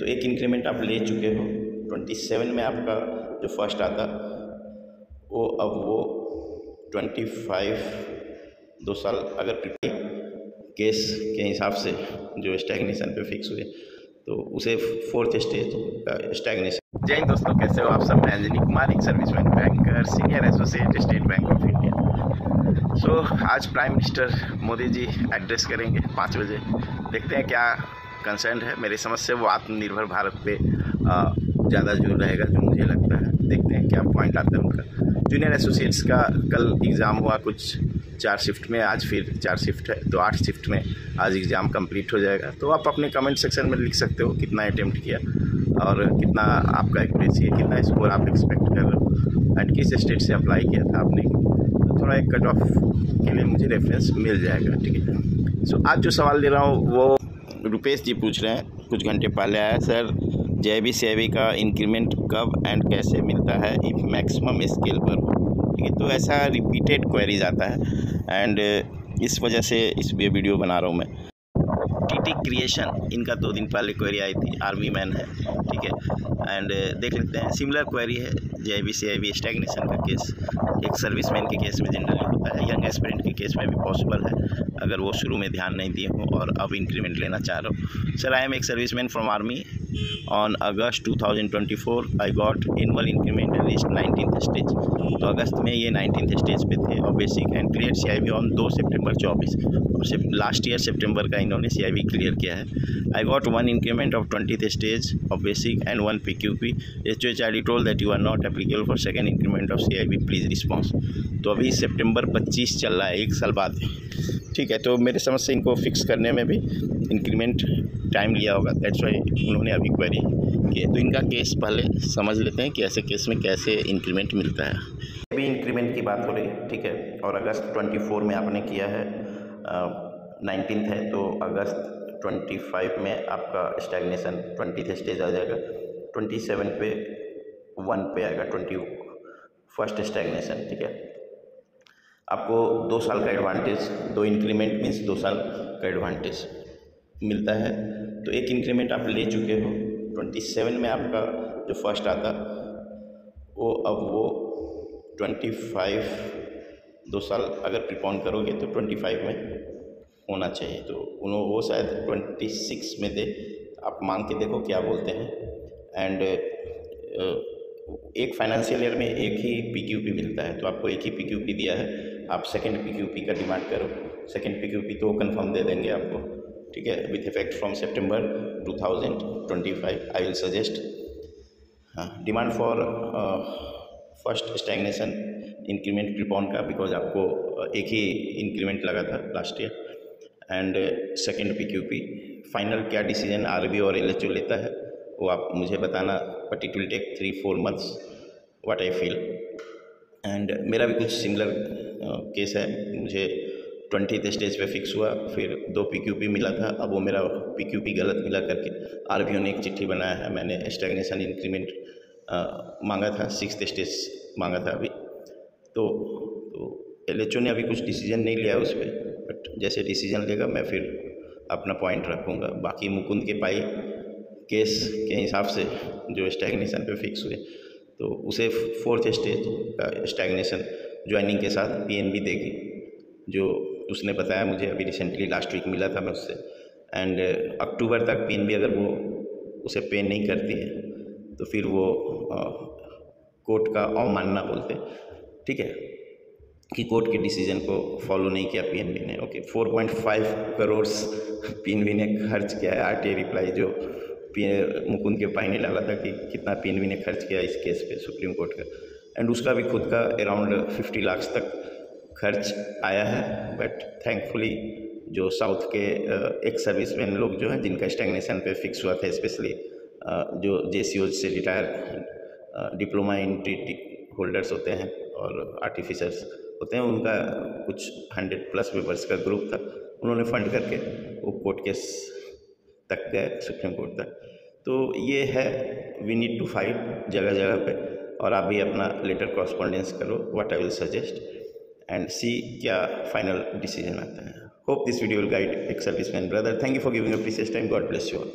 तो एक इंक्रीमेंट आप ले चुके हो। 27 में आपका जो फर्स्ट आता वो अब वो 25 2 साल अगर केस के हिसाब से जो स्टैग्नेशन पे फिक्स हुए तो उसे 4th स्टेज का स्टैग्नेशन। जय हिंद दोस्तों, कैसे हो आप सब। मैं अंजनी कुमार, एक serviceman banker, senior associate, state bank of India. आज prime minister Modi ji address करेंगे 5 बजे। देखते हैं क्या कंसर्न है। मेरी समझ से वो आत्मनिर्भर भारत पे ज़्यादा जोर रहेगा जो मुझे लगता है। देखते हैं क्या पॉइंट आता है उनका। जूनियर एसोसिएट्स का कल एग्ज़ाम हुआ कुछ 4 शिफ्ट में, आज फिर 4 शिफ्ट है तो 8 शिफ्ट में आज एग्ज़ाम कंप्लीट हो जाएगा। तो आप अपने कमेंट सेक्शन में लिख सकते हो कितना अटेम्प्ट किया और कितना आपका एक्यूरेसी है, कितना स्कोर आप एक्सपेक्ट कर रहे हो एंड किस स्टेट से अप्लाई किया था आपने। तो थोड़ा एक कट ऑफ के लिए मुझे रेफरेंस मिल जाएगा, ठीक है। सो आज जो सवाल दे रहा हूँ वो रुपेश जी पूछ रहे हैं, कुछ घंटे पहले आया। सर जेबी सीआईबी का इंक्रीमेंट कब एंड कैसे मिलता है इफ़ मैक्सिमम स्केल पर हो, ठीक है। तो ऐसा रिपीटेड क्वेरीज आता है एंड इस वजह से इस वीडियो बना रहा हूँ मैं। टीटी क्रिएशन, इनका 2 दिन पहले क्वेरी आई थी, आर्मी मैन है, ठीक है। एंड देख लेते हैं, सिमिलर क्वेरी है। जेबी सीआईबी स्टैग्नेशन का केस एक सर्विसमैन के केस में जनरली होता है, यंग एस्पिरेंट के केस में भी पॉसिबल है अगर वो शुरू में ध्यान नहीं दिए हों और अब इंक्रीमेंट लेना चाह रहे हो। सर आई एम एक serviceman from army. On August 2024 I got annual increment reach 19th stage. तो अगस्त में ये 19th स्टेज पे थे और basic and clear CIB on 2 सितंबर 24 और लास्ट ईयर सितंबर का इन्होंने सीआईबी क्लियर किया है। I got 1 increment of 20th stage of basic and 1 PQP. HOD told that you are not applicable for second increment of CIB, please response. तो अभी सितंबर 25 चल रहा है, 1 साल बाद, ठीक है। तो मेरे समझ से इनको फिक्स करने में भी इंक्रीमेंट टाइम लिया होगा, दैट्स वाई उन्होंने अभी क्वेरी की। तो इनका केस पहले समझ लेते हैं कि ऐसे केस में कैसे इंक्रीमेंट मिलता है। अभी इंक्रीमेंट की बात हो रही है, ठीक है। और अगस्त 24 में आपने किया है, 19th है तो अगस्त 25 में आपका स्टैग्नेशन 20th स्टेज आ जाएगा। 27 पे 1 पे आएगा 21st स्टैग्नेशन, ठीक है। आपको 2 साल का एडवांटेज, 2 इंक्रीमेंट मीन्स 2 साल का एडवांटेज मिलता है। तो एक इंक्रीमेंट आप ले चुके हो। 27 में आपका जो फर्स्ट आता वो अब वो 25 2 साल अगर प्रीपोन करोगे तो 25 में होना चाहिए। तो उन्होंने वो शायद 26 में दे, आप मांग के देखो क्या बोलते हैं। एंड एक फाइनेंशियल ईयर में एक ही पीक्यूपी मिलता है, तो आपको एक ही पीक्यूपी दिया है, आप सेकंड पीक्यूपी का डिमांड करो। सेकंड पीक्यूपी तो कंफर्म दे देंगे आपको, ठीक है, with effect from September 2025। I will suggest demand for first stagnation increment prepone का, बिकॉज आपको एक ही इंक्रीमेंट लगा था last year. And second PQP final क्या डिसीजन आरबी और एलएचओ लेता है वो आप मुझे बताना, but it will take 3-4 months what I feel. And मेरा भी कुछ सिमिलर केस है। मुझे 20th स्टेज पे फिक्स हुआ, फिर 2 पीक्यूपी मिला था, अब वो मेरा पीक्यूपी गलत मिला करके आरबीओ ने एक चिट्ठी बनाया है। मैंने स्टैग्नेशन इंक्रीमेंट मांगा था, 6th स्टेज मांगा था अभी। तो एलएचओ ने अभी कुछ डिसीजन नहीं लिया उस पर, बट जैसे डिसीजन लेगा मैं फिर अपना पॉइंट रखूँगा। बाकी मुकुंद के पाई केस के हिसाब से जो स्टैग्नेशन पे फिक्स हुए तो उसे 4th स्टेज का स्टैग्नेशन ज्वाइनिंग के साथ पीएनबी देगी, जो उसने बताया मुझे अभी रिसेंटली लास्ट वीक मिला था मैं उससे। एंड अक्टूबर तक पीएनबी अगर वो उसे पे नहीं करती है तो फिर वो कोर्ट का अवमानना बोलते, ठीक है, कि कोर्ट के डिसीजन को फॉलो नहीं किया पीएनबी ने। ओके, 4.5 करोड़ पीएनबी ने खर्च किया है आरटीआई रिप्लाई जो मुकुंद के पाई ने डाला था कि कितना पीएनबी ने खर्च किया इस केस पे सुप्रीम कोर्ट का। एंड उसका भी खुद का अराउंड 50 लाख तक खर्च आया है। बट थैंकफुली जो साउथ के एक्स सर्विसमैन लोग जो हैं जिनका स्टैग्नेशन पे फिक्स हुआ था, स्पेशली जो JCOs से retire diploma in treaty holders होते हैं और आर्टिफिशर्स होते हैं, उनका कुछ 100+ मेंबर्स का ग्रुप था, उन्होंने फंड करके वो कोर्ट केस तक गए, सुप्रीम कोर्ट तक। तो ये है, वी नीड टू फाइट जगह जगह पे। और आप भी अपना लेटर कॉरस्पॉन्डेंस करो, what I will suggest, and see क्या फाइनल डिसीजन आता है। Hope this video will guide ex serviceman brother. Thank you for giving a precious time. God bless you all.